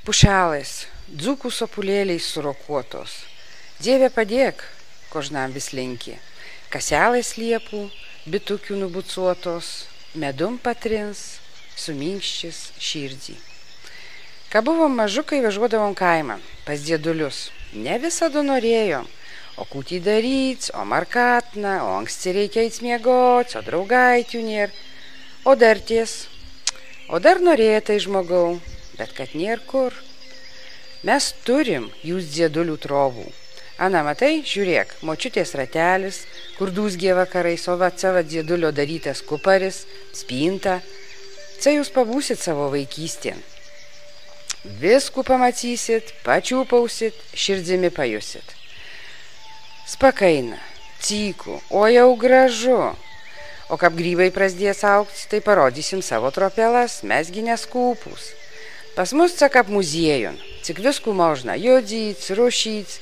Pušelais, dzūkų sopulėliais surokuotos. Dieve padėk, kožnam vis linki. Kaselais liepų, bitukių nubucuotos, medum patrins, suminkščis širdį. Ką buvom mažukai, važiuodavom kaimą pas diedulius. Ne visada norėjom, o kūtį daryt, o markatna, o anksti reikia įsmiegot, o draugaitių nėr. O dar ties, o dar norėtai žmogau, bet kad nėr kur. Mes turim jūs diedulių trovų. Ana, matai, žiūrėk, močiutės ratelis, kur dūzgė vakarais, o va savo diedulio darytas kuparis, spinta. Čia jūs pabūsit savo vaikystėn. Viskų pamatysit, pačiūpausit, širdzimi pajusit. Spakaina, cykų, o jau gražu. O kaip grybai prasidės augti, tai parodysim savo tropelas, mesgi neskūpus. Pas mus čia kaip muziejun, tik viskų možna judyt, rušyt,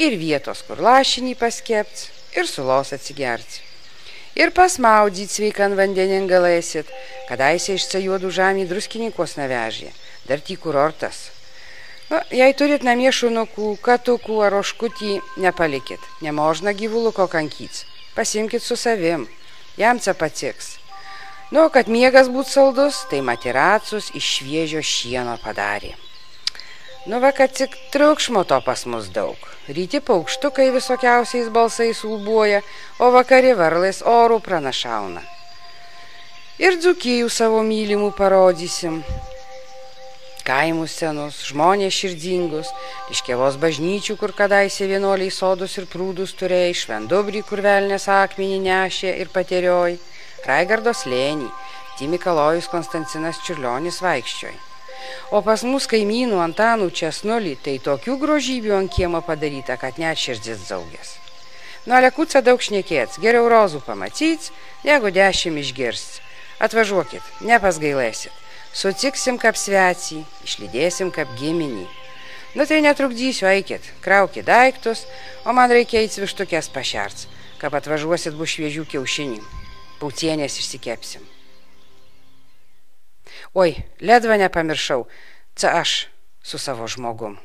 ir vietos, kur lašinį paskept, ir sulos atsigert. Ir pasmaudyt sveikan vandenin galėsit, kadaise iš čia juodų žemį druskininkos navežė. Dar tik kurortas. Jei turit namie šunukų, katukų ar oškutį, nepalikit. Nemožna gyvuluko kankyt. Pasimkit su savim. Jam čia patiks. Kad miegas būt saldus, tai matiracus iš šviežio šieno padarė. Kad tik triukšmo to pas mus daug. Ryti paukštukai visokiausiais balsais ulbuoja, o vakari varlais orų pranašauna. Ir dzūkijų savo mylimų parodysim. Kaimus senus, žmonės širdingus, Liškiavos bažnyčių, kur kadaise vienuoliai sodus ir prūdus turėjai, Švendubrį, kur velnės akmenį nešė ir paterioj, Raigardo slėnį, Mikalojus Konstantinas Čiurlionis vaikščioj. O pas mus kaimynų Antanų Česnulį, tai tokių grožybių ant kiemo padaryta, kad net širdis dzaugės. Lekuca daug šnekėts, geriau rozų pamatyts, negu 10 išgirst. Atvažiuokit, nepasgailėsit. Sutiksim kaip svecį, išlydėsim kaip giminį. Tai netrukdysiu, eikit, kraukit daiktus, o man reikia eiti vištukės pašerts, kaip atvažiuosit bus šviežių kiaušinių. Paucienės išsikepsim. Oi, ledva nepamiršau, čia aš su savo žmogum.